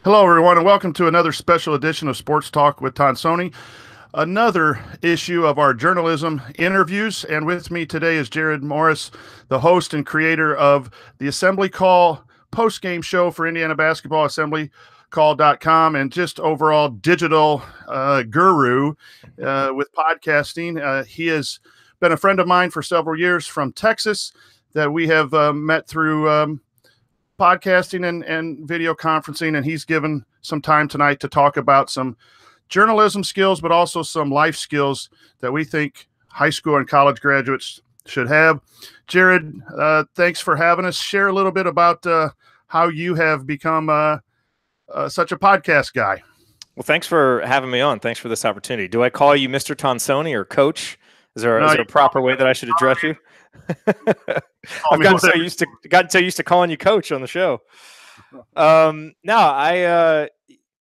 Hello, everyone, and welcome to another special edition of Sports Talk with Tonsoni, another issue of our journalism interviews. And with me today is Jerod Morris, the host and creator of the Assembly Call post-game show for Indiana basketball, assemblycall.com, and just overall digital guru with podcasting. He has been a friend of mine for several years from Texas that we have met through podcasting and video conferencing, and he's given some time tonight to talk about some journalism skills, but also some life skills that we think high school and college graduates should have. Jerod, thanks for having us. Share a little bit about how you have become such a podcast guy. Well, thanks for having me on. Thanks for this opportunity. Do I call you Mr. Tonsoni or Coach? Is there a proper way that I should address you? I've gotten so used to calling you Coach on the show. No,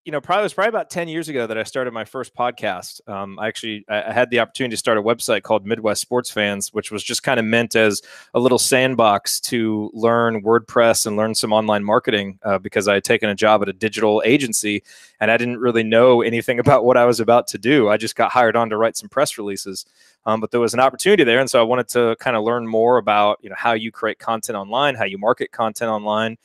it was probably about 10 years ago that I started my first podcast. I had the opportunity to start a website called Midwest Sports Fans, which was just kind of meant as a little sandbox to learn WordPress and learn some online marketing because I had taken a job at a digital agency and I didn't really know anything about what I was about to do. I just got hired on to write some press releases. But there was an opportunity there, and so I wanted to kind of learn more about how you create content online, how you market content online.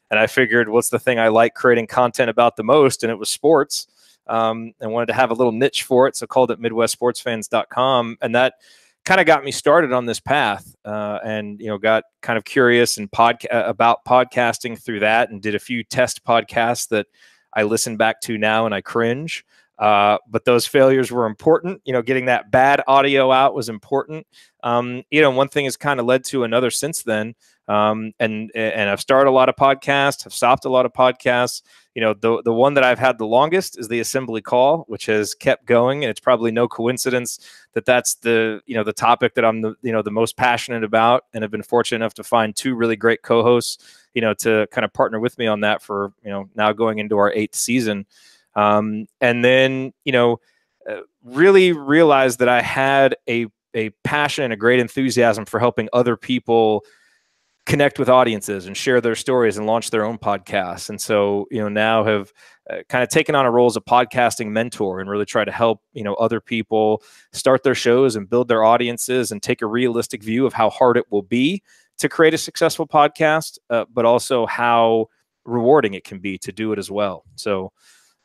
And I figured, what's the thing I like creating content about the most? And it was sports. And wanted to have a little niche for it, so called it MidwestSportsFans.com. And that kind of got me started on this path. And got kind of curious and about podcasting through that, and did a few test podcasts that I listen back to now and I cringe. But those failures were important. Getting that bad audio out was important. One thing has kind of led to another since then. And I've started a lot of podcasts, have stopped a lot of podcasts. The one that I've had the longest is the Assembly Call, which has kept going. And it's probably no coincidence that that's the topic that I'm the most passionate about, and have been fortunate enough to find two really great co-hosts, to kind of partner with me on that for, now going into our 8th season. And then, really realized that I had a passion and a great enthusiasm for helping other people connect with audiences and share their stories and launch their own podcasts. And so, now have kind of taken on a role as a podcasting mentor and really try to help, other people start their shows and build their audiences and take a realistic view of how hard it will be to create a successful podcast, but also how rewarding it can be to do it as well. So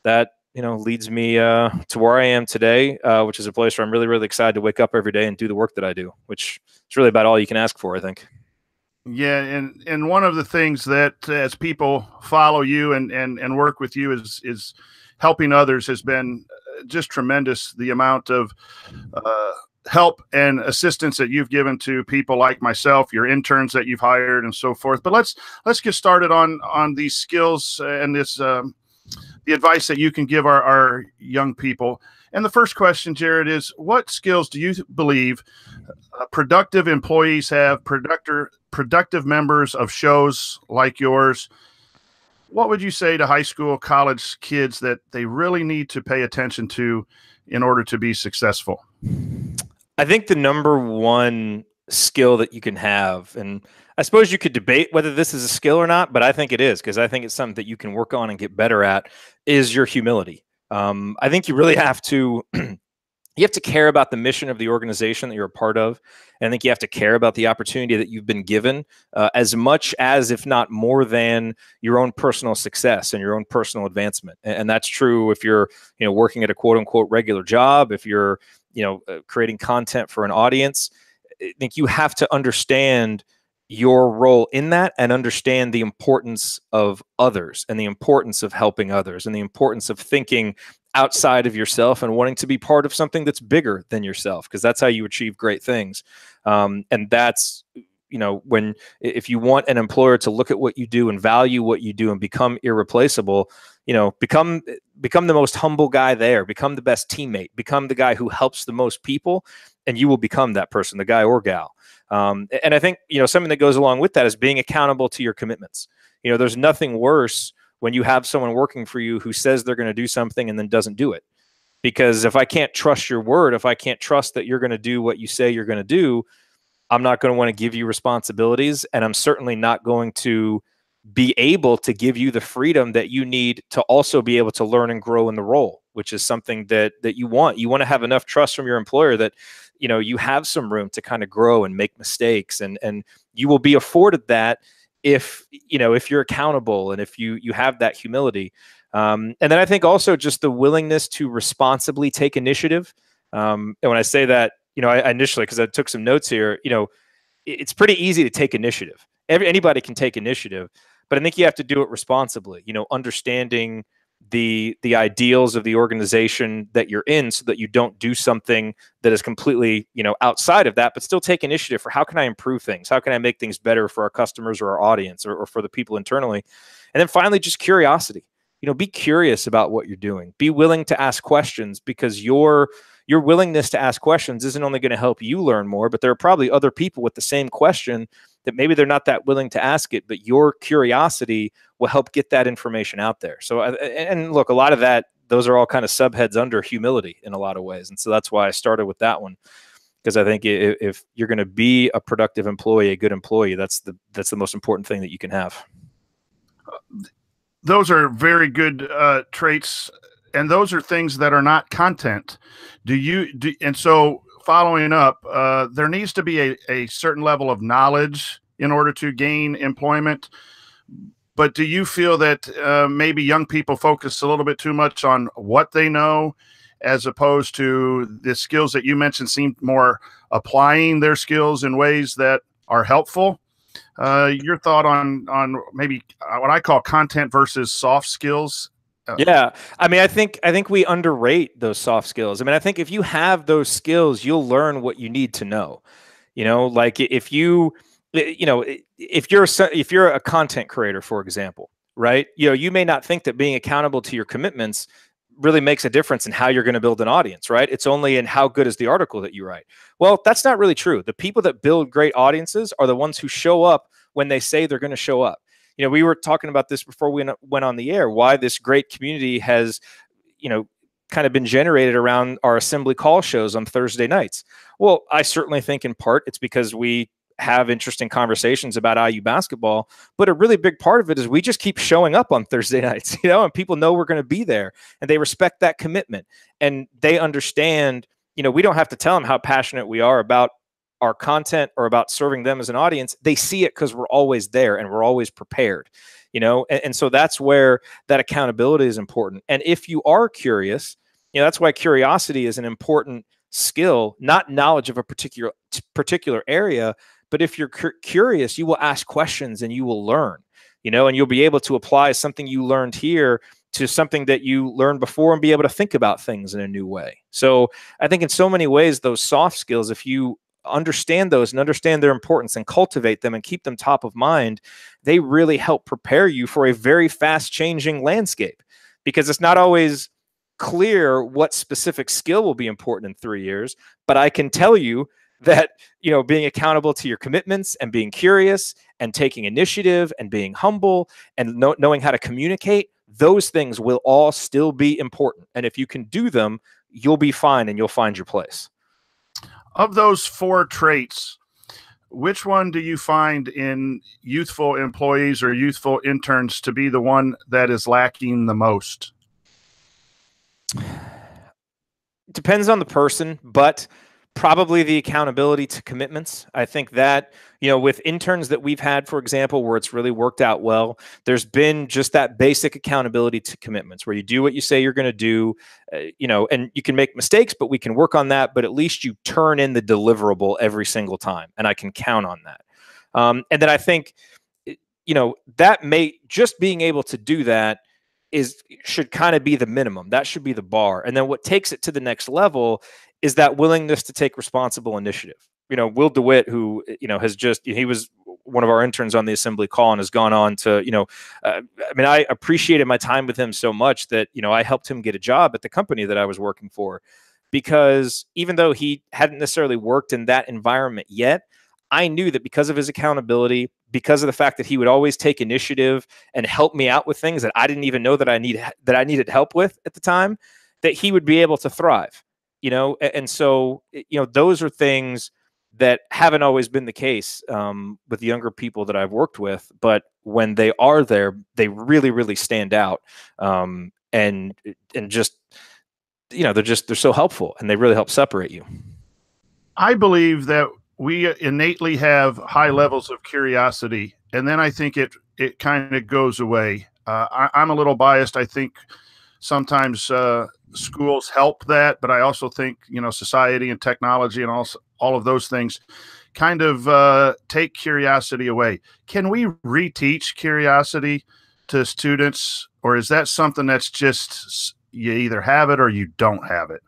that, leads me to where I am today, which is a place where I'm really, really excited to wake up every day and do the work that I do, which is really about all you can ask for, I think. Yeah, and one of the things that as people follow you and work with you is helping others has been just tremendous. The amount of help and assistance that you've given to people like myself, your interns that you've hired, and so forth. But let's get started on these skills and this the advice that you can give our young people. And the first question, Jerod, is what skills do you believe productive employees have, productive members of shows like yours? What would you say to high school, college kids that they really need to pay attention to in order to be successful? I think the number one skill that you can have, and I suppose you could debate whether this is a skill or not, but I think it is, because I think it's something that you can work on and get better at, is your humility. I think you really have to you have to care about the mission of the organization that you're a part of. And I think you have to care about the opportunity that you've been given as much as, if not more than, your own personal success and your own personal advancement. And that's true if you're, working at a quote unquote regular job, if you're, creating content for an audience. I think you have to understand your role in that and understand the importance of others and the importance of helping others and the importance of thinking outside of yourself and wanting to be part of something that's bigger than yourself, because that's how you achieve great things. And that's, if you want an employer to look at what you do and value what you do and become irreplaceable, become the most humble guy there, become the best teammate, become the guy who helps the most people, and you will become that person, the guy or gal. And I think, something that goes along with that is being accountable to your commitments. There's nothing worse when you have someone working for you who says they're going to do something and then doesn't do it. Because if I can't trust your word, if I can't trust that you're going to do what you say you're going to do, I'm not going to want to give you responsibilities, and I'm certainly not going to be able to give you the freedom that you need to also be able to learn and grow in the role, which is something that you want. You want to have enough trust from your employer that, you have some room to kind of grow and make mistakes, and you will be afforded that if you're accountable and if you have that humility. And then I think also just the willingness to responsibly take initiative. And when I say that, I initially, because I took some notes here, it's pretty easy to take initiative. Anybody can take initiative, but I think you have to do it responsibly, understanding the ideals of the organization that you're in, so that you don't do something that is completely, outside of that, but still take initiative for how can I improve things? How can I make things better for our customers or our audience, or for the people internally? And then finally, just curiosity. Be curious about what you're doing. Be willing to ask questions, because your willingness to ask questions isn't only going to help you learn more, but there are probably other people with the same question that maybe they're not that willing to ask it, but your curiosity will help get that information out there. So, and look, a lot of that, those are all kind of subheads under humility in a lot of ways. And so that's why I started with that one, because I think if you're going to be a productive employee, a good employee, that's the most important thing that you can have. Those are very good traits, and those are things that are not content. And so following up, there needs to be a certain level of knowledge in order to gain employment. But do you feel that maybe young people focus a little bit too much on what they know, as opposed to the skills that you mentioned, seem more applying their skills in ways that are helpful? Your thought on maybe what I call content versus soft skills? Yeah. I mean, I think we underrate those soft skills. I mean, I think if you have those skills, you'll learn what you need to know. Like if you're a content creator, for example, right? You may not think that being accountable to your commitments really makes a difference in how you're going to build an audience, right? It's only in how good is the article that you write. Well, that's not really true. The people that build great audiences are the ones who show up when they say they're going to show up. We were talking about this before we went on the air, why this great community has, kind of been generated around our assembly call shows on Thursday nights. Well, I certainly think in part it's because we have interesting conversations about IU basketball, but a really big part of it is we just keep showing up on Thursday nights, and people know we're going to be there, and they respect that commitment, and they understand, we don't have to tell them how passionate we are about our content or about serving them as an audience. They see it because we're always there and we're always prepared, and so that's where that accountability is important. And if you are curious, that's why curiosity is an important skill, not knowledge of a particular area. But if you're curious, you will ask questions and you will learn, and you'll be able to apply something you learned here to something that you learned before and be able to think about things in a new way. So I think in so many ways, those soft skills, if you understand those and understand their importance and cultivate them and keep them top of mind, they really help prepare you for a very fast changing landscape, because it's not always clear what specific skill will be important in 3 years. But I can tell you that, being accountable to your commitments and being curious and taking initiative and being humble and knowing how to communicate, those things will all still be important. And if you can do them, you'll be fine and you'll find your place. Of those 4 traits, which one do you find in youthful employees or youthful interns to be the one that is lacking the most? Depends on the person, but probably the accountability to commitments. I think that, with interns that we've had, for example, where it's really worked out well, there's been just that basic accountability to commitments where you do what you say you're going to do, and you can make mistakes, but we can work on that. But at least you turn in the deliverable every single time, and I can count on that. And then I think, that just being able to do that should kind of be the minimum. That should be the bar. And then what takes it to the next level is that willingness to take responsible initiative. Will DeWitt, who, he was one of our interns on the assembly call and has gone on to, I appreciated my time with him so much that, I helped him get a job at the company that I was working for, because even though he hadn't necessarily worked in that environment yet, I knew that because of his accountability, because of the fact that he would always take initiative and help me out with things that I didn't even know that I needed help with at the time, that he would be able to thrive. And so, those are things that haven't always been the case with younger people that I've worked with. But when they are there, they really, really stand out, and just, they're so helpful, and they really help separate you. I believe that we innately have high levels of curiosity, and then I think it kind of goes away. I'm a little biased. I think sometimes schools help that, but I also think society and technology and all of those things kind of take curiosity away. Can we reteach curiosity to students, or is that something that's just you either have it or you don't have it?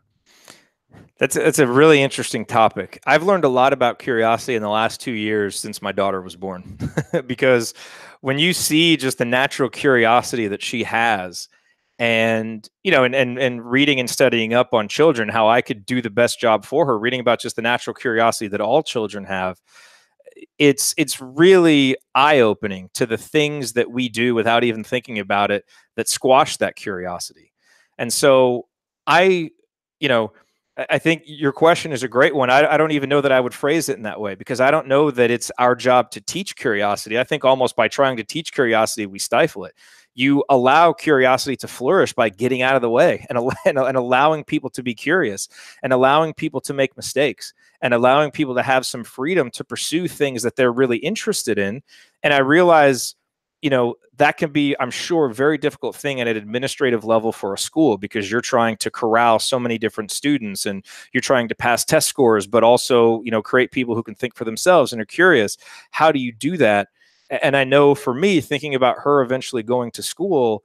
That's a really interesting topic. I've learned a lot about curiosity in the last 2 years since my daughter was born, because when you see just the natural curiosity that she has, and and reading and studying up on children, how I could do the best job for her, reading about just the natural curiosity that all children have, it's really eye-opening to the things that we do without even thinking about it that squash that curiosity. And so I, you know, I think your question is a great one. I don't even know that I would phrase it in that way, because I don't know that it's our job to teach curiosity. I think almost by trying to teach curiosity, we stifle it. You allow curiosity to flourish by getting out of the way and allowing people to be curious, and allowing people to make mistakes, and allowing people to have some freedom to pursue things that they're really interested in. And I realize, that can be, I'm sure, a very difficult thing at an administrative level for a school, because you're trying to corral so many different students, and you're trying to pass test scores, but also, create people who can think for themselves and are curious. How do you do that? And I know for me, thinking about her eventually going to school,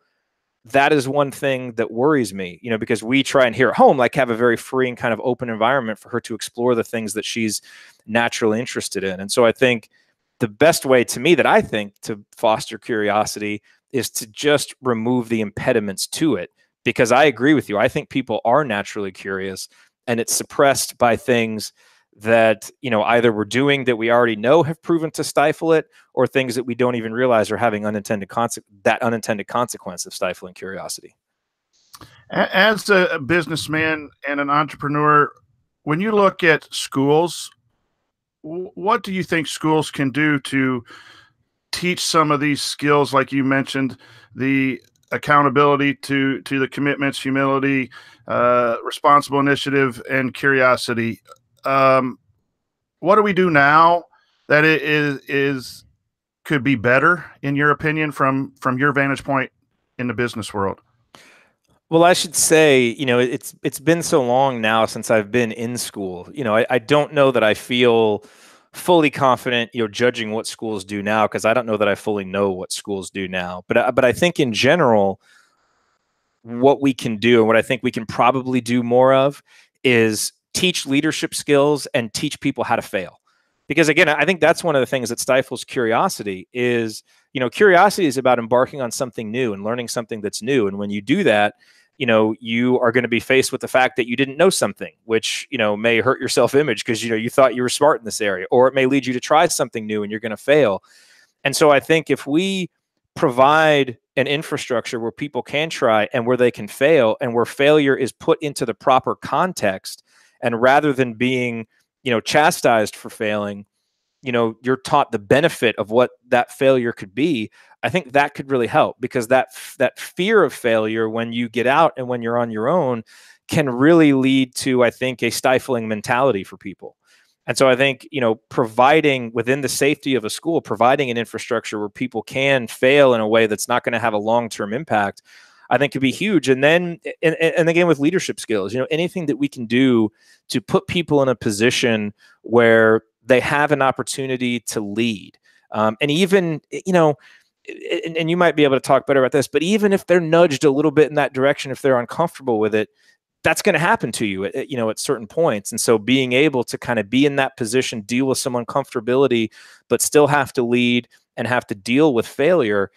that is one thing that worries me, because we try and here at home, like, have a very free and kind of open environment for her to explore the things that she's naturally interested in. And so I think the best way, to me, that I think to foster curiosity is to just remove the impediments to it. Because I agree with you. I think people are naturally curious, and it's suppressed by things that, either we're doing that we already know have proven to stifle it, or things that we don't even realize are having unintended consequence of stifling curiosity. As a businessman and an entrepreneur, when you look at schools, what do you think schools can do to teach some of these skills, like you mentioned, the accountability to the commitments, humility, responsible initiative, and curiosity? What do we do now that it is could be better, in your opinion, from your vantage point in the business world? Well, I should say, it's been so long now since I've been in school. I don't know that I feel fully confident, judging what schools do now, because I don't know that I fully know what schools do now. But I think in general, what we can do, and what I think we can probably do more of, is teach leadership skills and teach people how to fail. Because again, I think that's one of the things that stifles curiosity is, curiosity is about embarking on something new and learning something that's new. And when you do that, you are going to be faced with the fact that you didn't know something, which, may hurt your self-image, because, you thought you were smart in this area, or it may lead you to try something new and you're going to fail. And so I think if we provide an infrastructure where people can try and where they can fail, and where failure is put into the proper context, and rather than being, chastised for failing, you're taught the benefit of what that failure could be, I think that could really help. Because that fear of failure, when you get out and when you're on your own, can really lead to, I think, a stifling mentality for people. And so I think, providing, within the safety of a school, providing an infrastructure where people can fail in a way that's not going to have a long-term impact, I think could be huge. And then, and again, with leadership skills, anything that we can do to put people in a position where they have an opportunity to lead. And even, and you might be able to talk better about this, but even if they're nudged a little bit in that direction, if they're uncomfortable with it, that's going to happen to you at certain points. And so being able to kind of be in that position, deal with some uncomfortability, but still have to lead and have to deal with failure,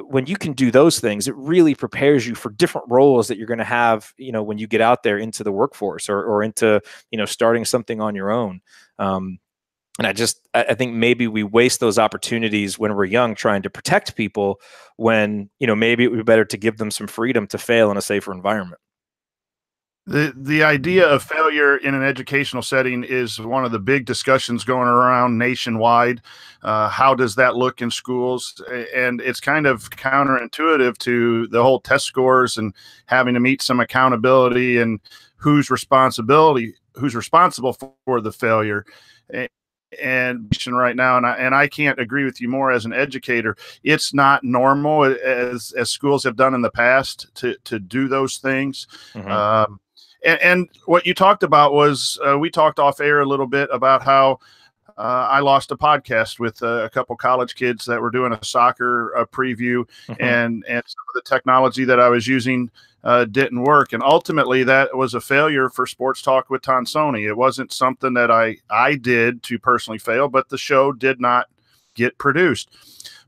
when you can do those things, it really prepares you for different roles that you're going to have, when you get out there into the workforce, or into, starting something on your own. And I think maybe we waste those opportunities when we're young, trying to protect people, when, maybe it would be better to give them some freedom to fail in a safer environment. The idea of failure in an educational setting is one of the big discussions going around nationwide. How does that look in schools? And it's kind of counterintuitive to the whole test scores and having to meet some accountability and who's responsible for the failure. And right now, and I can't agree with you more as an educator. It's not normal as schools have done in the past to do those things. Mm-hmm. And what you talked about was we talked off air a little bit about how I lost a podcast with a couple college kids that were doing a soccer preview, Mm-hmm. and some of the technology that I was using didn't work. And ultimately, that was a failure for Sports Talk with Tonsoni. It wasn't something that I did to personally fail, but the show did not get produced.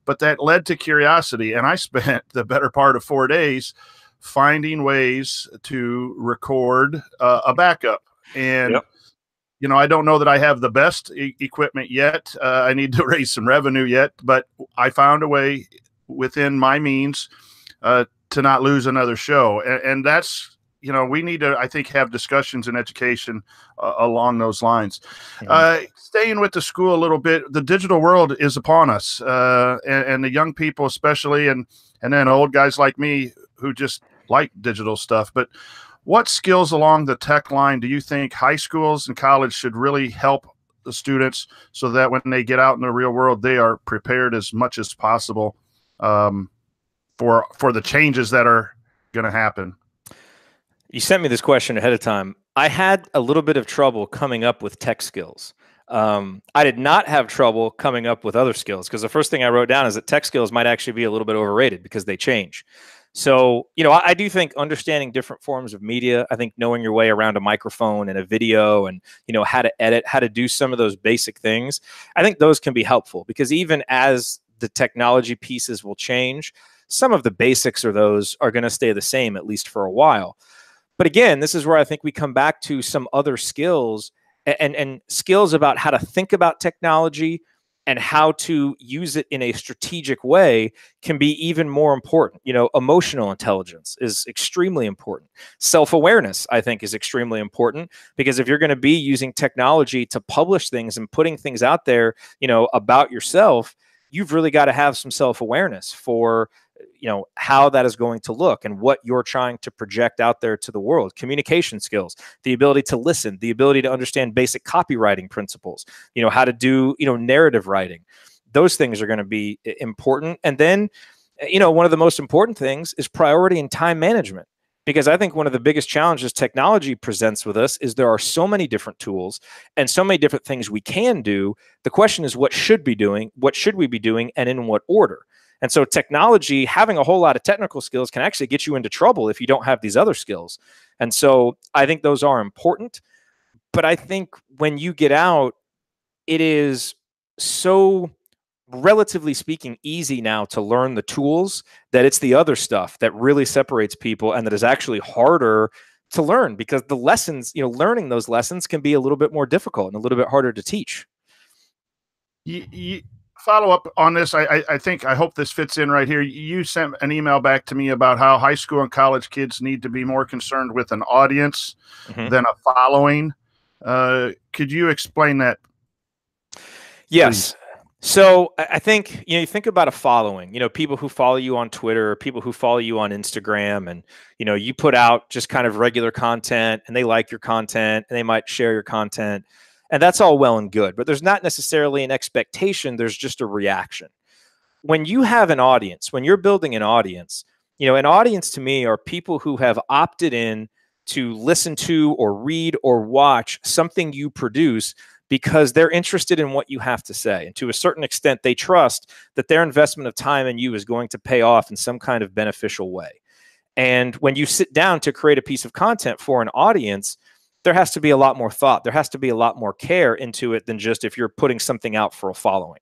But that led to curiosity, and I spent the better part of 4 days finding ways to record a backup. And Yep. I don't know that I have the best equipment yet. I need to raise some revenue yet, but I found a way within my means to not lose another show. And that's, we need to, I think, have discussions in education along those lines. Mm-hmm. Staying with the school a little bit, the digital world is upon us, and the young people especially, and then old guys like me who just like digital stuff. But what skills along the tech line do you think high schools and college should really help the students so that when they get out in the real world, they are prepared as much as possible for the changes that are going to happen? You sent me this question ahead of time. I had a little bit of trouble coming up with tech skills. I did not have trouble coming up with other skills, because the first thing I wrote down is that tech skills might actually be a little bit overrated because they change. So, I do think understanding different forms of media, I think knowing your way around a microphone and a video and, how to edit, how to do some of those basic things, I think those can be helpful, because even as the technology pieces will change, some of the basics or those are going to stay the same, at least for a while. But again, this is where I think we come back to some other skills and skills about how to think about technology and how to use it in a strategic way can be even more important. Emotional intelligence is extremely important. Self-awareness, I think, is extremely important, because if you're going to be using technology to publish things and putting things out there, about yourself, you've really got to have some self-awareness for how that is going to look and what you're trying to project out there to the world. Communication skills, the ability to listen, the ability to understand basic copywriting principles, how to do, narrative writing. Those things are going to be important. And then, one of the most important things is priority and time management. Because I think one of the biggest challenges technology presents with us is there are so many different tools and so many different things we can do. The question is, what should we be doing, and in what order? And so technology, having a whole lot of technical skills, can actually get you into trouble if you don't have these other skills. And so I think those are important. But I think when you get out, it is so, relatively speaking, easy now to learn the tools, that it's the other stuff that really separates people and that is actually harder to learn, because the lessons, learning those lessons can be a little bit more difficult and a little bit harder to teach. You follow up on this. I hope this fits in right here. You sent an email back to me about how high school and college kids need to be more concerned with an audience than a following. Could you explain that? Yes. Please? So I think, you think about a following, people who follow you on Twitter, people who follow you on Instagram, and, you put out just kind of regular content and they like your content and they might share your content. And that's all well and good, but there's not necessarily an expectation. There's just a reaction. When you have an audience, when you're building an audience, an audience to me are people who have opted in to listen to or read or watch something you produce because they're interested in what you have to say. And to a certain extent, they trust that their investment of time in you is going to pay off in some kind of beneficial way. And when you sit down to create a piece of content for an audience, there has to be a lot more thought. There has to be a lot more care into it than just if you're putting something out for a following.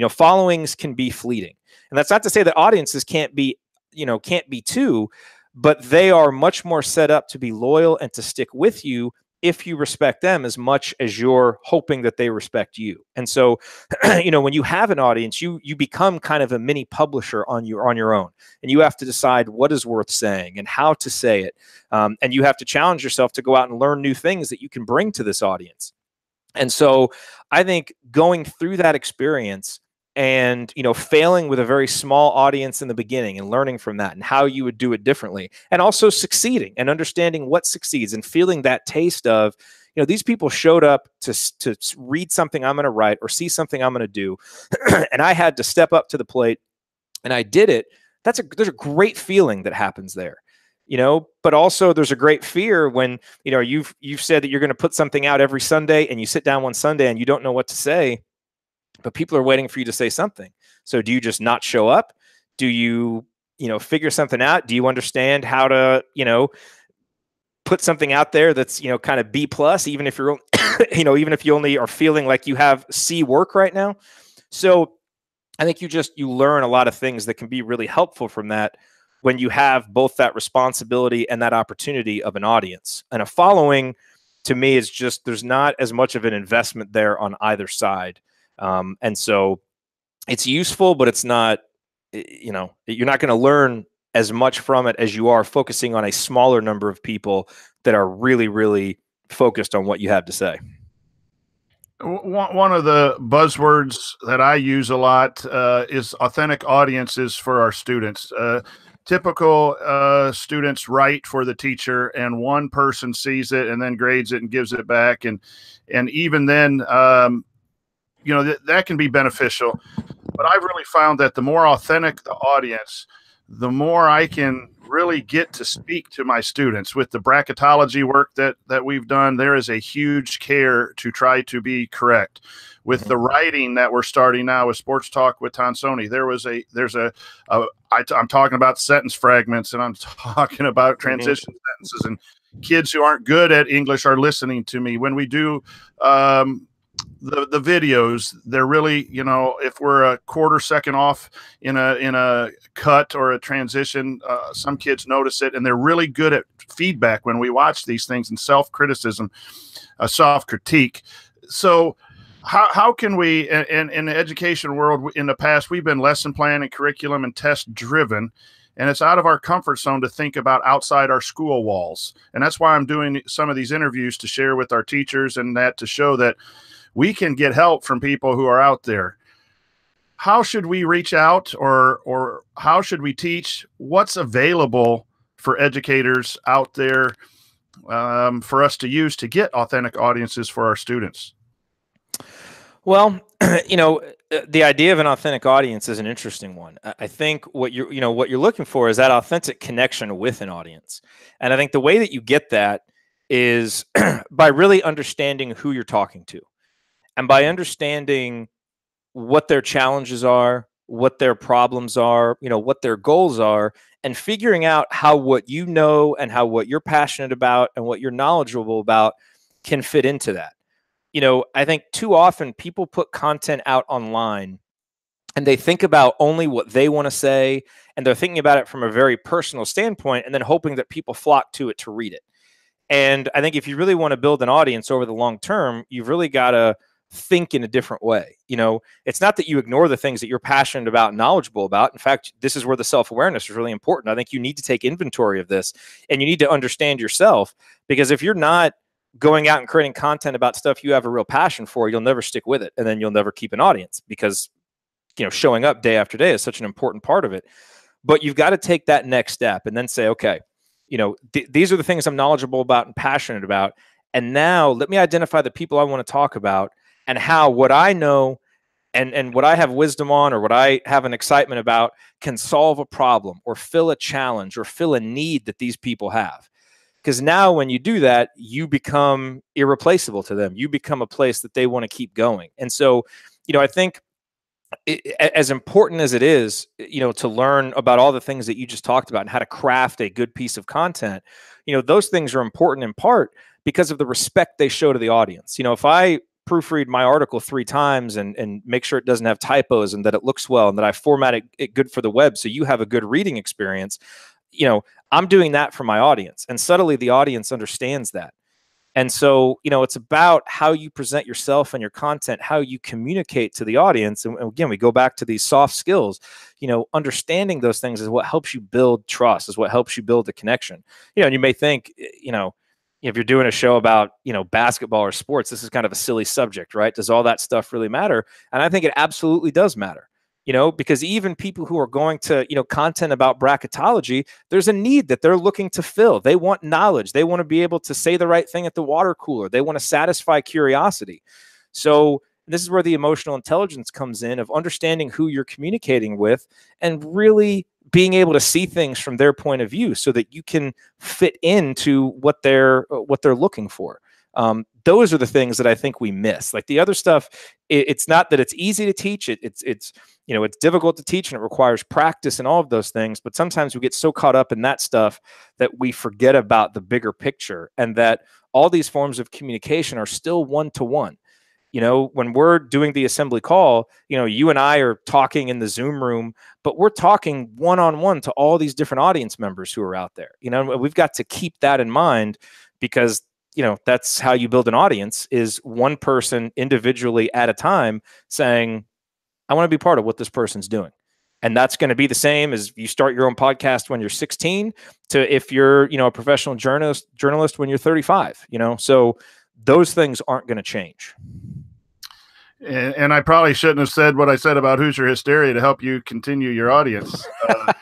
Followings can be fleeting. And that's not to say that audiences can't be too, but they are much more set up to be loyal and to stick with you if you respect them as much as you're hoping that they respect you. And so, when you have an audience, you become kind of a mini publisher on your own, and you have to decide what is worth saying and how to say it. And you have to challenge yourself to go out and learn new things that you can bring to this audience. And so I think going through that experience and, failing with a very small audience in the beginning and learning from that and how you would do it differently, and also succeeding and understanding what succeeds and feeling that taste of, these people showed up to read something I'm going to write or see something I'm going to do. And I had to step up to the plate and I did it. There's a great feeling that happens there. But also there's a great fear when, you've said that you're going to put something out every Sunday and you sit down one Sunday and you don't know what to say, but people are waiting for you to say something. So do you just not show up? Do you, figure something out? Do you understand how to, put something out there that's, kind of B plus, even if you're, even if you only are feeling like you have C work right now? So I think you learn a lot of things that can be really helpful from that when you have both that responsibility and that opportunity of an audience. And a following, to me, is just, there's not as much of an investment there on either side. And so it's useful, but it's not, you're not going to learn as much from it as you are focusing on a smaller number of people that are really, really focused on what you have to say. One of the buzzwords that I use a lot is authentic audiences for our students. Typical students write for the teacher, and one person sees it and then grades it and gives it back, and even then, that can be beneficial. But I've really found that the more authentic the audience, the more I can really get to speak to my students. With the bracketology work that we've done, there is a huge care to try to be correct. With the writing that we're starting now with Sports Talk with Tonsoni, I'm talking about sentence fragments, and I'm talking about transition sentences, and kids who aren't good at English are listening to me. When we do the videos, they're really, if we're a quarter second off in a cut or a transition, some kids notice it, and they're really good at feedback when we watch these things, and self-criticism, self-critique. So how can we, in the education world, in the past, we've been lesson plan and curriculum and test driven, and it's out of our comfort zone to think about outside our school walls. And that's why I'm doing some of these interviews, to share with our teachers, and that to show that we can get help from people who are out there. How should we reach out, or how should we teach? What's available for educators out there for us to use to get authentic audiences for our students? Well, the idea of an authentic audience is an interesting one. I think what you're looking for is that authentic connection with an audience. And I think the way that you get that is by really understanding who you're talking to, and by understanding what their challenges are, what their problems are, what their goals are, and figuring out how what you know and how what you're passionate about and what you're knowledgeable about can fit into that. I think too often people put content out online and they think about only what they want to say, and they're thinking about it from a very personal standpoint, and then hoping that people flock to it to read it. And I think if you really want to build an audience over the long term, you've really got to think in a different way. It's not that you ignore the things that you're passionate about and knowledgeable about. In fact, this is where the self-awareness is really important. I think you need to take inventory of this, and you need to understand yourself, because if you're not going out and creating content about stuff you have a real passion for, you'll never stick with it, and then you'll never keep an audience, because showing up day after day is such an important part of it. But you've got to take that next step and then say, okay, these are the things I'm knowledgeable about and passionate about, and now let me identify the people I want to talk about, and how what I know and what I have wisdom on, or what I have an excitement about, can solve a problem or fill a challenge or fill a need that these people have. Because now when you do that, you become irreplaceable to them. You become a place that they want to keep going. And so, I think as important as it is, to learn about all the things that you just talked about and how to craft a good piece of content, those things are important in part because of the respect they show to the audience. If I proofread my article 3 times and make sure it doesn't have typos and that it looks well and that I format it good for the web so you have a good reading experience, I'm doing that for my audience. And subtly the audience understands that. And so, it's about how you present yourself and your content, how you communicate to the audience. And again, we go back to these soft skills. Understanding those things is what helps you build trust, is what helps you build a connection. And you may think, if you're doing a show about, basketball or sports, this is kind of a silly subject, right? Does all that stuff really matter? And I think it absolutely does matter. Because even people who are going to, content about bracketology, there's a need that they're looking to fill. They want knowledge. They want to be able to say the right thing at the water cooler. They want to satisfy curiosity. So this is where the emotional intelligence comes in, of understanding who you're communicating with and really being able to see things from their point of view so that you can fit into what they're looking for. Those are the things that I think we miss. Like the other stuff, it's not that it's easy to teach. It's difficult to teach, and it requires practice and all of those things. But sometimes we get so caught up in that stuff that we forget about the bigger picture, and that all these forms of communication are still one-to-one. When we're doing the assembly call, you and I are talking in the Zoom room, but we're talking one-on-one to all these different audience members who are out there. We've got to keep that in mind, because that's how you build an audience, is one person individually at a time saying, I want to be part of what this person's doing. And that's going to be the same as you start your own podcast when you're 16 to if you're, a professional journalist when you're 35, so those things aren't going to change. And I probably shouldn't have said what I said about Hoosier Hysteria to help you continue your audience. I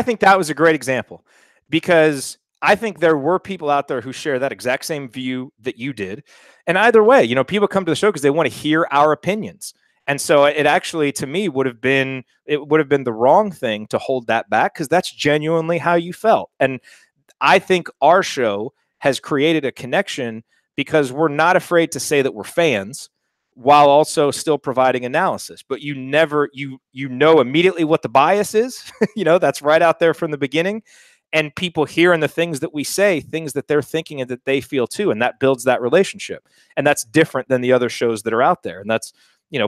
think that was a great example, because I think there were people out there who share that exact same view that you did. And either way, people come to the show because they want to hear our opinions. And so it actually, to me, would have been the wrong thing to hold that back, because that's genuinely how you felt. And I think our show has created a connection because we're not afraid to say that we're fans while also still providing analysis. But you know immediately what the bias is. That's right out there from the beginning. And people hear in the things that we say, things that they're thinking and that they feel too. And that builds that relationship. And that's different than the other shows that are out there. And that's,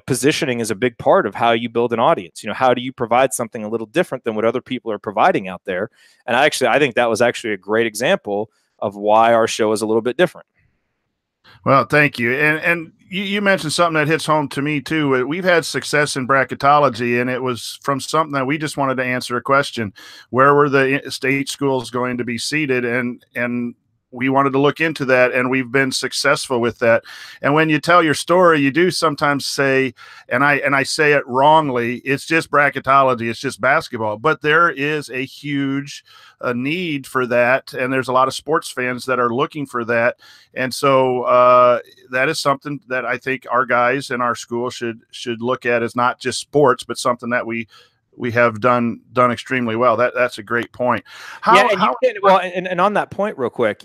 positioning is a big part of how you build an audience. How do you provide something a little different than what other people are providing out there? And I think that was actually a great example of why our show is a little bit different. Well, thank you. And you mentioned something that hits home to me too. We've had success in bracketology, and it was from something that we just wanted to answer a question: where were the state schools going to be seated? And we wanted to look into that, and we've been successful with that. And when you tell your story, you do sometimes say, and I say it wrongly, it's just bracketology, it's just basketball. But there is a huge need for that, and there's a lot of sports fans that are looking for that. And so that is something that I think our guys in our school should look at, as not just sports, but something that we have done extremely well. That's a great point. And on that point real quick,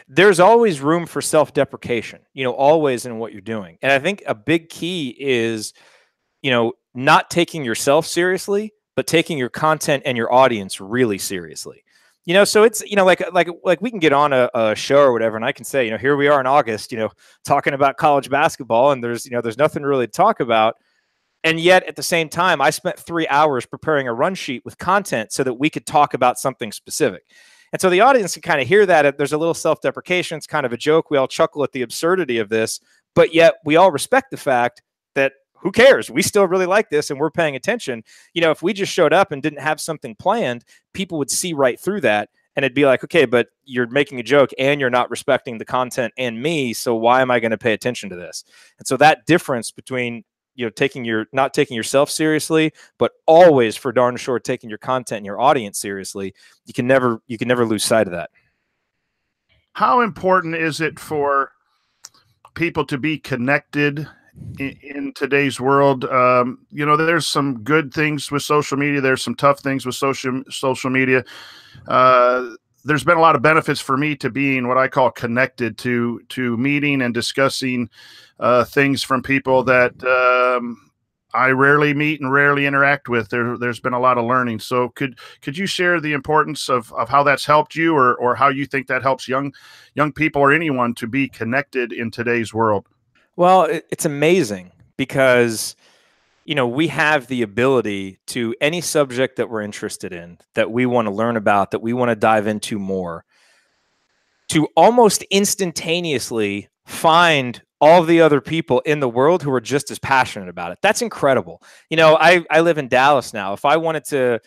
there's always room for self-deprecation, always in what you're doing. And I think a big key is, not taking yourself seriously, but taking your content and your audience really seriously. So it's, like we can get on a show or whatever, and I can say, here we are in August, talking about college basketball, and there's nothing really to talk about. And yet at the same time, I spent 3 hours preparing a run sheet with content so that we could talk about something specific. And so the audience can kind of hear that. There's a little self-deprecation. It's kind of a joke. We all chuckle at the absurdity of this, but yet we all respect the fact that who cares? We still really like this, and we're paying attention. If we just showed up and didn't have something planned, people would see right through that. And it'd be like, okay, but you're making a joke and you're not respecting the content and me. So why am I going to pay attention to this? And so that difference between, not taking yourself seriously, but always for darn sure taking your content and your audience seriously, you can never lose sight of that. How important is it for people to be connected in today's world? There's some good things with social media. There's some tough things with social media. There's been a lot of benefits for me to being what I call connected, to meeting and discussing things from people that I rarely meet and rarely interact with. There's been a lot of learning. So could you share the importance of how that's helped you, or how you think that helps young people or anyone to be connected in today's world? Well, it's amazing because, we have the ability to any subject that we're interested in, that we want to learn about, that we want to dive into more. to almost instantaneously find all the other people in the world who are just as passionate about it. That's incredible. I live in Dallas now. If I wanted to,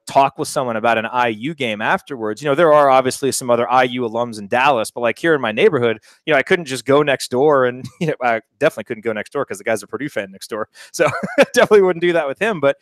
talk with someone about an IU game afterwards, there are obviously some other IU alums in Dallas, but like here in my neighborhood, I couldn't just go next door and, I definitely couldn't go next door because the guy's a Purdue fan next door. So definitely wouldn't do that with him. But,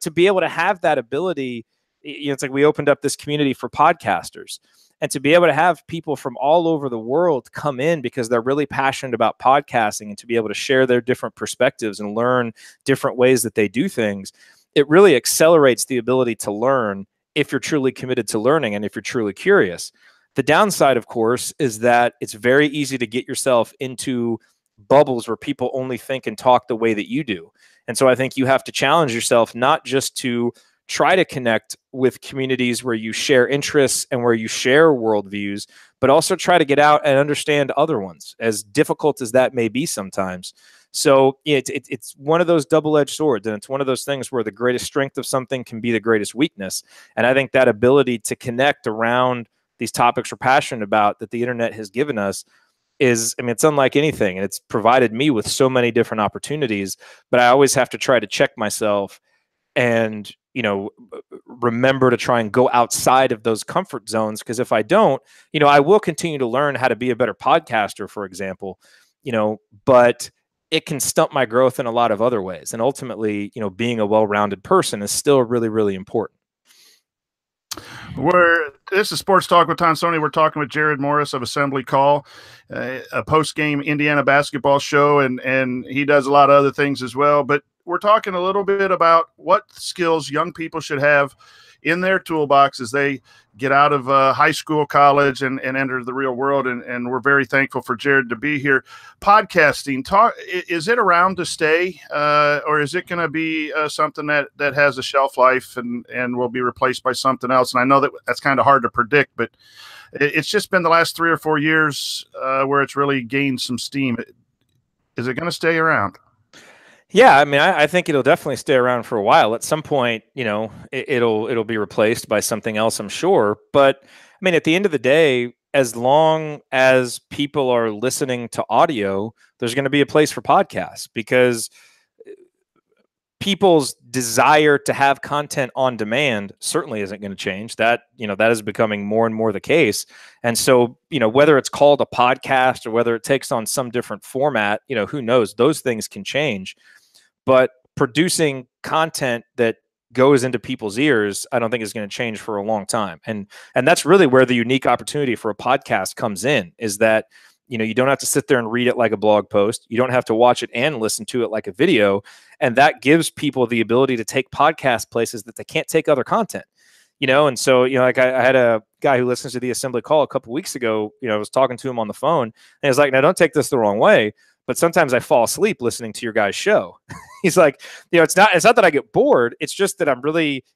to be able to have that ability, it's like we opened up this community for podcasters. And to be able to have people from all over the world come in because they're really passionate about podcasting, and to be able to share their different perspectives and learn different ways that they do things, it really accelerates the ability to learn if you're truly committed to learning and if you're truly curious. The downside, of course, is that it's very easy to get yourself into bubbles where people only think and talk the way that you do. And so I think you have to challenge yourself not just to try to connect with communities where you share interests and where you share worldviews, but also try to get out and understand other ones, as difficult as that may be sometimes. So it's one of those double-edged swords, and it's one of those things where the greatest strength of something can be the greatest weakness. And I think that ability to connect around these topics we're passionate about that the internet has given us is, it's unlike anything. And it's provided me with so many different opportunities, but I always have to try to check myself and remember to try and go outside of those comfort zones, because if I don't, I will continue to learn how to be a better podcaster, for example, but it can stunt my growth in a lot of other ways. And ultimately, being a well-rounded person is still really, really important. This is Sports Talk with Tonsoni. We're talking with Jerod Morris of Assembly Call, a post-game Indiana basketball show, and he does a lot of other things as well. But we're talking a little bit about what skills young people should have in their toolbox as they get out of high school, college, and enter the real world. And we're very thankful for Jerod to be here. Podcasting, is it around to stay, or is it going to be something that has a shelf life and will be replaced by something else? And I know that's kind of hard to predict, but it's just been the last 3 or 4 years where it's really gained some steam. Is it going to stay around? Yeah, I think it'll definitely stay around for a while. At some point, it'll be replaced by something else, I'm sure. But at the end of the day, as long as people are listening to audio, there's going to be a place for podcasts, because people's desire to have content on demand certainly isn't going to change. That is becoming more and more the case. And so, whether it's called a podcast or whether it takes on some different format, who knows? Those things can change. But producing content that goes into people's ears, I don't think is going to change for a long time. And that's really where the unique opportunity for a podcast comes in, is that, you don't have to sit there and read it like a blog post. You don't have to watch it and listen to it like a video. And that gives people the ability to take podcast places that they can't take other content. And so, like I had a guy who listens to the Assembly Call a couple of weeks ago, I was talking to him on the phone, and he was like, now don't take this the wrong way, but sometimes I fall asleep listening to your guys' show. He's like, it's not that I get bored. It's just that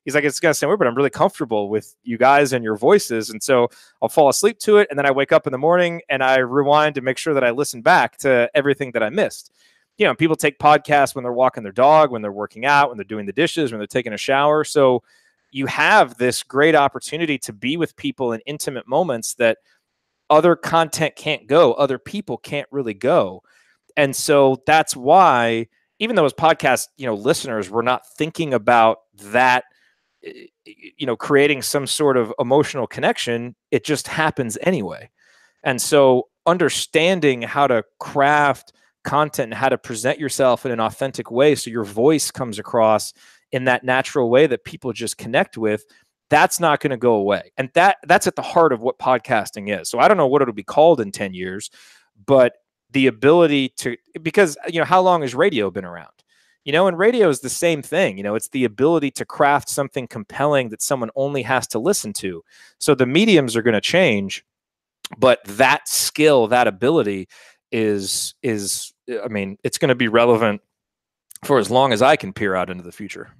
he's like, it's going to sound weird, but I'm really comfortable with you guys and your voices. And so I'll fall asleep to it. And then I wake up in the morning and I rewind to make sure that I listen back to everything that I missed. People take podcasts when they're walking their dog, when they're working out, when they're doing the dishes, when they're taking a shower. So you have this great opportunity to be with people in intimate moments that other content can't go, other people can't really go. And so that's why, even though as podcast, listeners, we're not thinking about that, creating some sort of emotional connection, it just happens anyway. And so understanding how to craft content and how to present yourself in an authentic way so your voice comes across in that natural way that people just connect with, that's not going to go away. And that's at the heart of what podcasting is. So I don't know what it'll be called in 10 years, but the ability to, because, how long has radio been around? And radio is the same thing. It's the ability to craft something compelling that someone only has to listen to. So the mediums are going to change, but that skill, that ability is it's going to be relevant for as long as I can peer out into the future.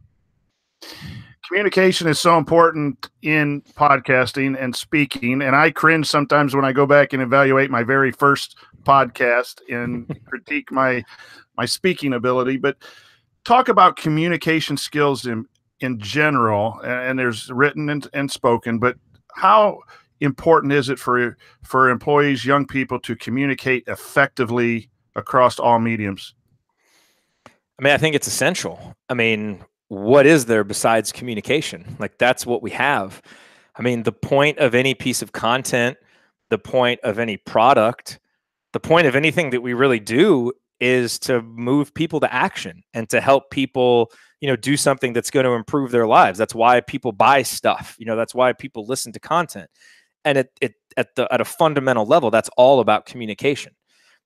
Communication is so important in podcasting and speaking, and I cringe sometimes when I go back and evaluate my very first podcast and critique my speaking ability. But talk about communication skills in general, and there's written and spoken, but how important is it for employees, young people, to communicate effectively across all mediums? I mean, I think it's essential. I mean, what is there besides communication? Like, that's what we have. I mean, the point of any piece of content, the point of any product, the point of anything that we really do is to move people to action and to help people, do something that's going to improve their lives. That's why people buy stuff. That's why people listen to content. And at a fundamental level, that's all about communication.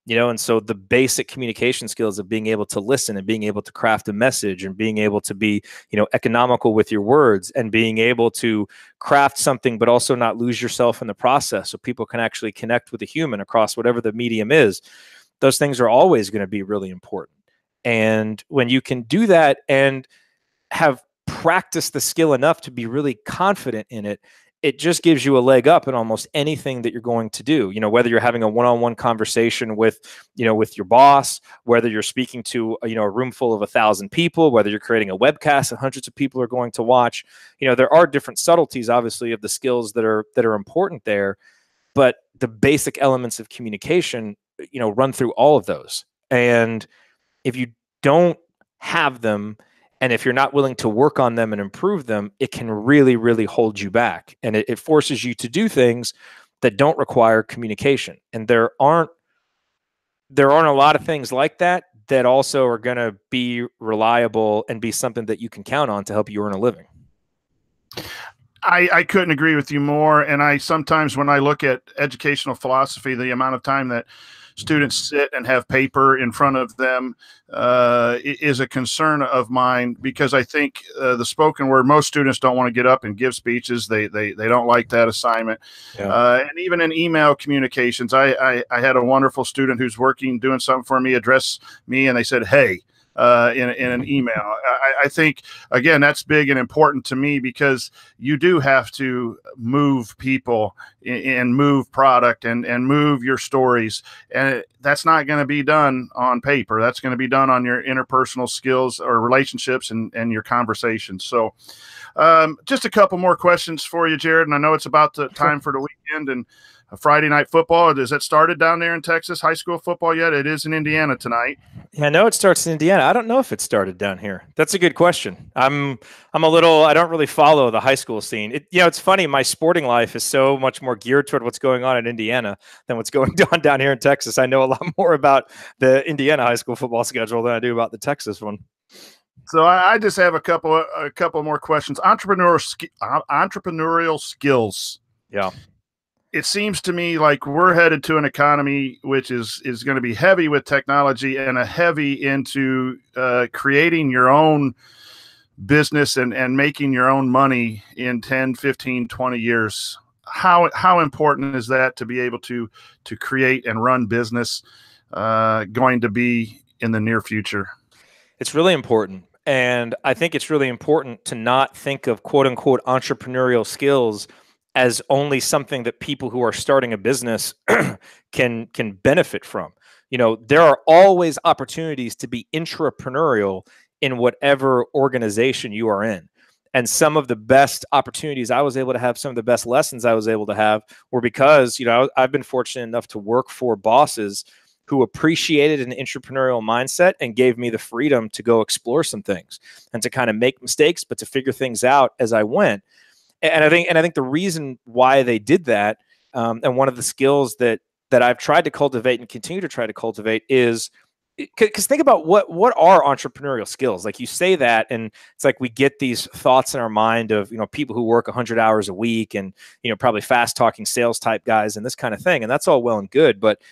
And so the basic communication skills of being able to listen and being able to craft a message and being able to be, economical with your words and being able to craft something, but also not lose yourself in the process so people can actually connect with a human across whatever the medium is. Those things are always going to be really important. And when you can do that and have practiced the skill enough to be really confident in it, it just gives you a leg up in almost anything that you're going to do. Whether you're having a one-on-one conversation with your boss, whether you're speaking to, a room full of 1,000 people, whether you're creating a webcast that hundreds of people are going to watch, there are different subtleties, obviously, of the skills that are important there, but the basic elements of communication, run through all of those. And if you don't have them, and if you're not willing to work on them and improve them, it can really, really hold you back. And it forces you to do things that don't require communication. And there aren't a lot of things like that also are going to be reliable and be something that you can count on to help you earn a living. I couldn't agree with you more. And I sometimes, when I look at educational philosophy, the amount of time that students sit and have paper in front of them is a concern of mine, because I think the spoken word, most students don't want to get up and give speeches. They don't like that assignment. Yeah. And even in email communications, I had a wonderful student who's doing something for me, address me, and they said, "Hey," in an email. I think, again, that's big and important to me, because you do have to move people and move product and move your stories. And that's not going to be done on paper. That's going to be done on your interpersonal skills or relationships and your conversations. So just a couple more questions for you, Jerod. And I know it's about the time for the weekend and Friday night football. Has that started down there in Texas, high school football yet? It is in Indiana tonight. Yeah, I know it starts in Indiana. I don't know if it started down here. That's a good question. I don't really follow the high school scene. It's funny. My sporting life is so much more geared toward what's going on in Indiana than what's going on down here in Texas. I know a lot more about the Indiana high school football schedule than I do about the Texas one. So I just have a couple more questions. Entrepreneurial skills. Yeah. It seems to me like we're headed to an economy which is going to be heavy with technology and a heavy into creating your own business and making your own money in 10, 15, 20 years. How important is that to be able to create and run business going to be in the near future? It's really important. And I think it's really important to not think of quote unquote entrepreneurial skills as only something that people who are starting a business can benefit from. There are always opportunities to be intrapreneurial in whatever organization you are in. And some of the best opportunities I was able to have, some of the best lessons I was able to have were because, I've been fortunate enough to work for bosses who appreciated an entrepreneurial mindset and gave me the freedom to go explore some things and to kind of make mistakes, but to figure things out as I went. And I think the reason why they did that, and one of the skills that I've tried to cultivate and continue to try to cultivate is, because think about what are entrepreneurial skills? Like, you say that, and it's like we get these thoughts in our mind of people who work 100 hours a week and probably fast talking sales type guys and this kind of thing, and that's all well and good, but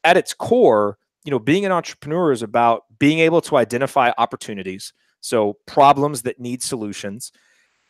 at its core, being an entrepreneur is about being able to identify opportunities, so problems that need solutions,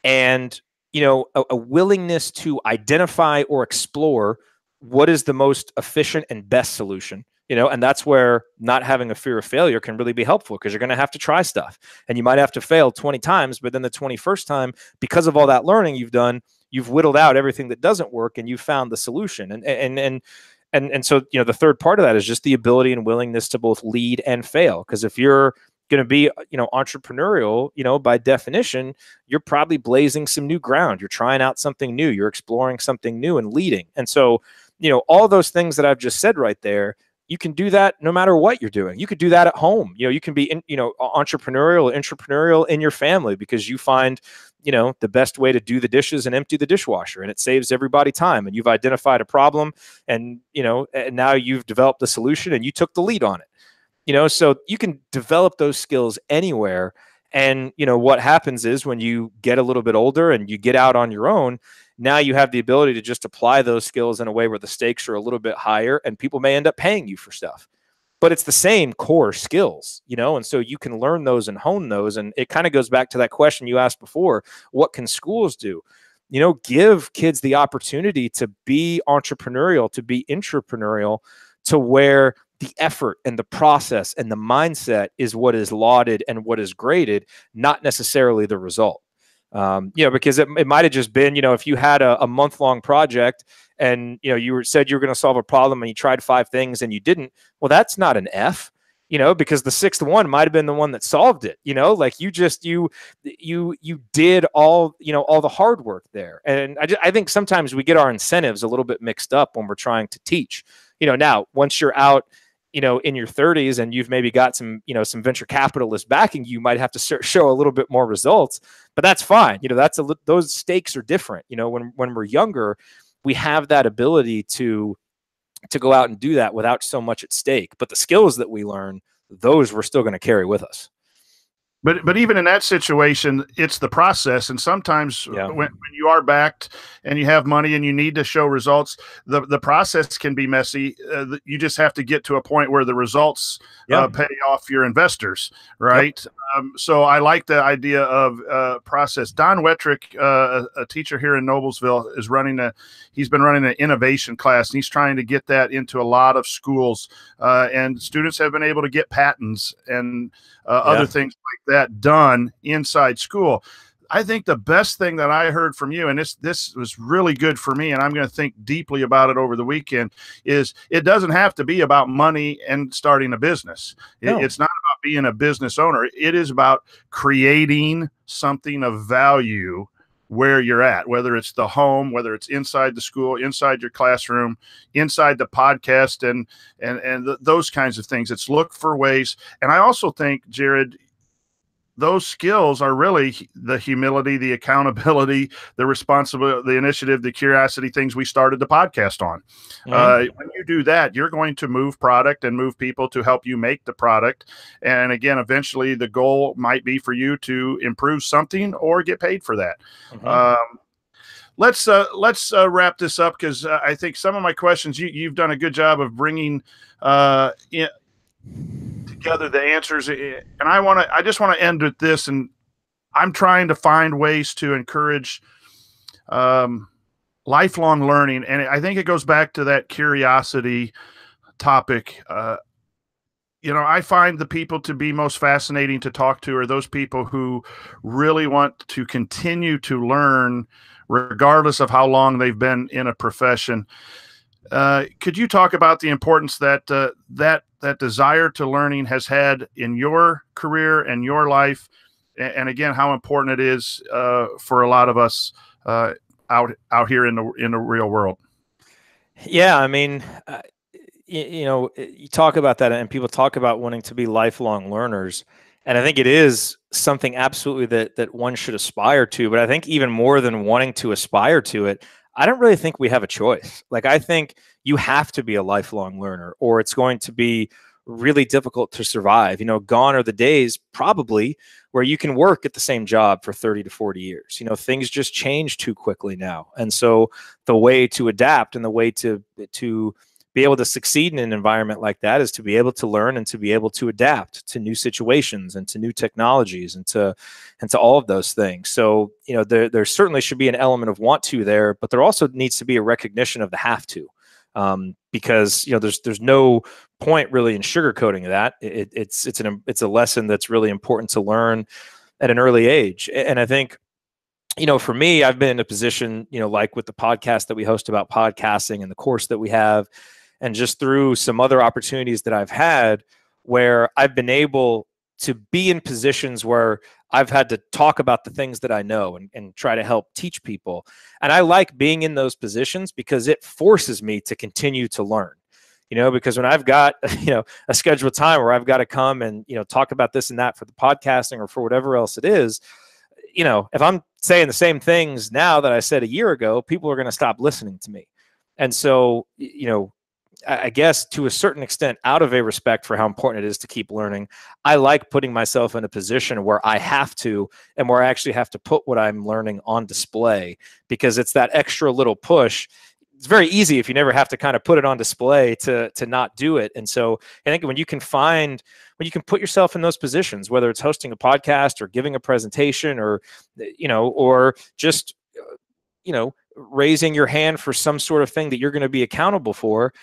and a willingness to identify or explore what is the most efficient and best solution, and that's where not having a fear of failure can really be helpful, because you're going to have to try stuff and you might have to fail 20 times, but then the 21st time, because of all that learning you've done, you've whittled out everything that doesn't work and you found the solution. And so, the third part of that is just the ability and willingness to both lead and fail. Because if you're going to be, entrepreneurial, by definition, you're probably blazing some new ground. You're trying out something new. You're exploring something new and leading. And so, all those things that I've just said right there, you can do that no matter what you're doing. You could do that at home. You can be, entrepreneurial in your family because you find, the best way to do the dishes and empty the dishwasher, and it saves everybody time. And you've identified a problem, and, and now you've developed the solution and you took the lead on it. So you can develop those skills anywhere. And, what happens is when you get a little bit older and you get out on your own, now you have the ability to just apply those skills in a way where the stakes are a little bit higher and people may end up paying you for stuff. But it's the same core skills, and so you can learn those and hone those. And it kind of goes back to that question you asked before, what can schools do? Give kids the opportunity to be entrepreneurial, to be intrapreneurial, to where the effort and the process and the mindset is what is lauded and what is graded, not necessarily the result. Because it might have just been, if you had a month-long project and, you said you were going to solve a problem and you tried 5 things and you didn't, well, that's not an F, because the 6th one might've been the one that solved it, like you did all, all the hard work there. And I think sometimes we get our incentives a little bit mixed up when we're trying to teach, now once you're out, in your 30s and you've maybe got some, some venture capitalists backing, you might have to show a little bit more results, but that's fine. Those stakes are different. When we're younger, we have that ability to go out and do that without so much at stake. But the skills that we learn, those we're still going to carry with us. But even in that situation, it's the process. And sometimes when you are backed and you have money and you need to show results, the process can be messy. You just have to get to a point where the results pay off your investors, right? Yep. So I like the idea of process. Don Wettrick, a teacher here in Noblesville, he's been running an innovation class, and he's trying to get that into a lot of schools. And students have been able to get patents and other things like that done inside school. I think the best thing that I heard from you, and this was really good for me, and I'm going to think deeply about it over the weekend, is it doesn't have to be about money and starting a business. No. It's not about being a business owner. It is about creating something of value where you're at, whether it's the home, whether it's inside the school, inside your classroom, inside the podcast, and those kinds of things. It's look for ways. And I also think, Jerod, those skills are really the humility, the accountability, the responsibility, the initiative, the curiosity, things we started the podcast on. Mm-hmm. When you do that, you're going to move product and move people to help you make the product. And again, eventually the goal might be for you to improve something or get paid for that. Mm-hmm. Let's wrap this up, because I think some of my questions, you've done a good job of bringing together the answers, and I just want to end with this. And I'm trying to find ways to encourage lifelong learning, and I think it goes back to that curiosity topic. I find the people to be most fascinating to talk to are those people who really want to continue to learn, regardless of how long they've been in a profession. Could you talk about the importance that that desire to learning has had in your career and your life, and again, how important it is for a lot of us out here in the real world? Yeah, I mean, you talk about that, and people talk about wanting to be lifelong learners, and I think it is something absolutely that one should aspire to. But I think even more than wanting to aspire to it, I don't really think we have a choice. Like, I think you have to be a lifelong learner, or it's going to be really difficult to survive. Gone are the days probably where you can work at the same job for 30 to 40 years. Things just change too quickly now. And so the way to adapt and the way to be able to succeed in an environment like that is to be able to learn and to be able to adapt to new situations and to new technologies and to all of those things. So, there certainly should be an element of want to there, but there also needs to be a recognition of the have to, because, there's no point really in sugarcoating that. It's a lesson that's really important to learn at an early age. And I think, for me, I've been in a position, like with the podcast that we host about podcasting and the course that we have, and just through some other opportunities that I've had, where I've been able to be in positions where I've had to talk about the things that I know and try to help teach people. And I like being in those positions because it forces me to continue to learn. Because when I've got, a scheduled time where I've got to come and, talk about this and that for the podcasting or for whatever else it is, if I'm saying the same things now that I said a year ago, people are going to stop listening to me. And so, I guess to a certain extent, out of a respect for how important it is to keep learning, I like putting myself in a position where I have to, and where I actually have to put what I'm learning on display, because it's that extra little push. It's very easy if you never have to kind of put it on display to not do it. And so I think when you can put yourself in those positions, whether it's hosting a podcast or giving a presentation or just, raising your hand for some sort of thing that you're going to be accountable for,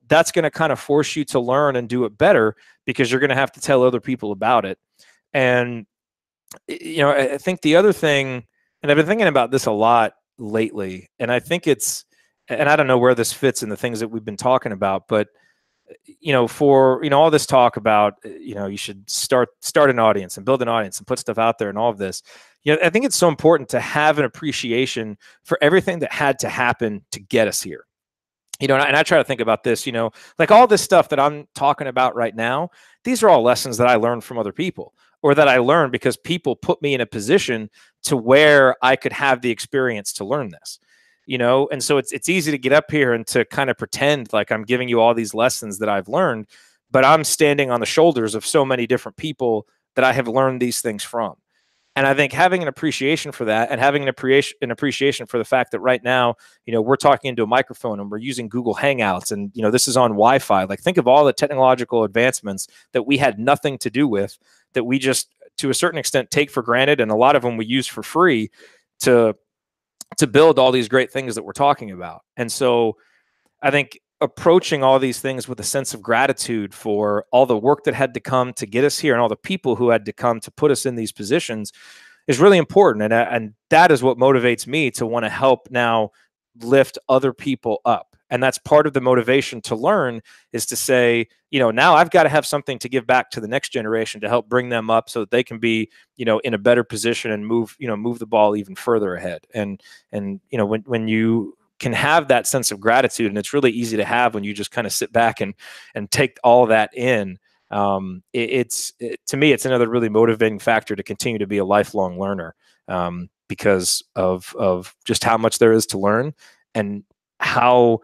that's going to kind of force you to learn and do it better, because you're going to have to tell other people about it. And, I think the other thing, and I've been thinking about this a lot lately, and I think and I don't know where this fits in the things that we've been talking about, but for all this talk about you should start an audience and build an audience and put stuff out there and all of this, I think it's so important to have an appreciation for everything that had to happen to get us here. And I try to think about this, like all this stuff that I'm talking about right now, these are all lessons that I learned from other people, or that I learned because people put me in a position to where I could have the experience to learn this. And so it's easy to get up here and to kind of pretend like I'm giving you all these lessons that I've learned, but I'm standing on the shoulders of so many different people that I have learned these things from. And I think having an appreciation for that, and having an appreciation for the fact that right now, we're talking into a microphone and we're using Google Hangouts, and, this is on Wi-Fi. Like, think of all the technological advancements that we had nothing to do with, that we just, to a certain extent, take for granted. And a lot of them we use for free to build all these great things that we're talking about. And so I think approaching all these things with a sense of gratitude for all the work that had to come to get us here and all the people who had to come to put us in these positions is really important. And that is what motivates me to want to help now lift other people up. And that's part of the motivation to learn, is to say, now I've got to have something to give back to the next generation to help bring them up so that they can be, in a better position and move the ball even further ahead. And when you can have that sense of gratitude, and it's really easy to have when you just kind of sit back and take all that in, to me, it's another really motivating factor to continue to be a lifelong learner, because of just how much there is to learn and how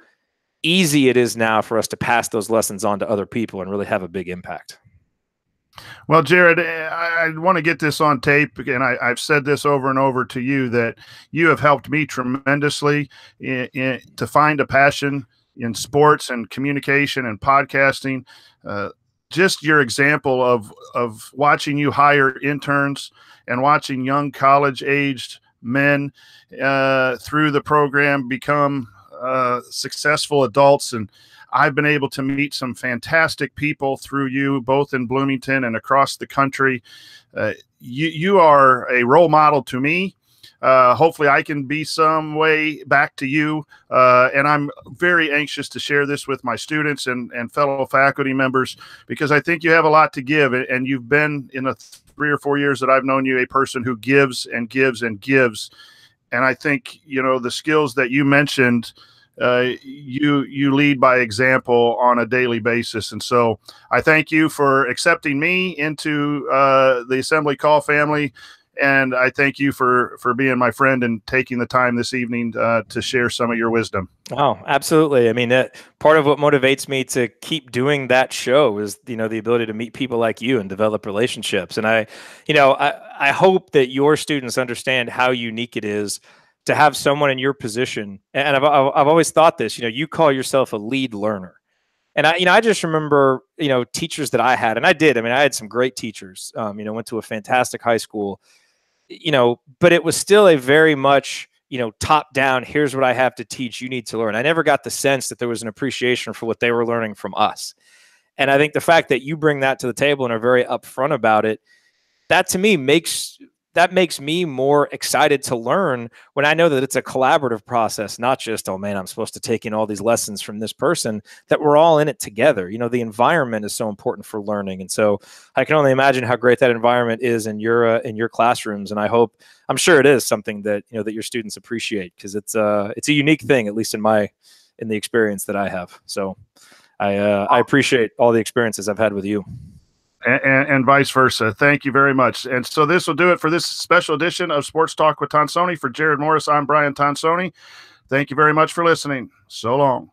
easy it is now for us to pass those lessons on to other people and really have a big impact. Well, Jerod, I want to get this on tape, and I've said this over and over to you, that you have helped me tremendously to find a passion in sports and communication and podcasting. Just your example of watching you hire interns and watching young college-aged men through the program become successful adults. And I've been able to meet some fantastic people through you, both in Bloomington and across the country. You are a role model to me. Hopefully I can be some way back to you. And I'm very anxious to share this with my students and fellow faculty members, because I think you have a lot to give. And you've been, in the 3 or 4 years that I've known you, a person who gives and gives and gives. And I think, the skills that you mentioned, you lead by example on a daily basis. And so I thank you for accepting me into the Assembly Call family. And I thank you for being my friend and taking the time this evening to share some of your wisdom. Oh, absolutely. I mean, part of what motivates me to keep doing that show is, the ability to meet people like you and develop relationships. And I hope that your students understand how unique it is to have someone in your position. And I've always thought this, you call yourself a lead learner. And I just remember, teachers that I had, and I had some great teachers, went to a fantastic high school, but it was still a very much, top down, here's what I have to teach, you need to learn. I never got the sense that there was an appreciation for what they were learning from us. And I think the fact that you bring that to the table and are very upfront about it, that to me makes that makes me more excited to learn when I know that it's a collaborative process, not just, oh man, I'm supposed to take in all these lessons from this person, that we're all in it together. The environment is so important for learning. And so I can only imagine how great that environment is in your classrooms. And I'm sure it is something that, that your students appreciate, because it's a unique thing, at least in the experience that I have. So I appreciate all the experiences I've had with you. And vice versa. Thank you very much. And so this will do it for this special edition of Sports Talk with Tonsoni. For Jerod Morris, I'm Brian Tonsoni. Thank you very much for listening. So long.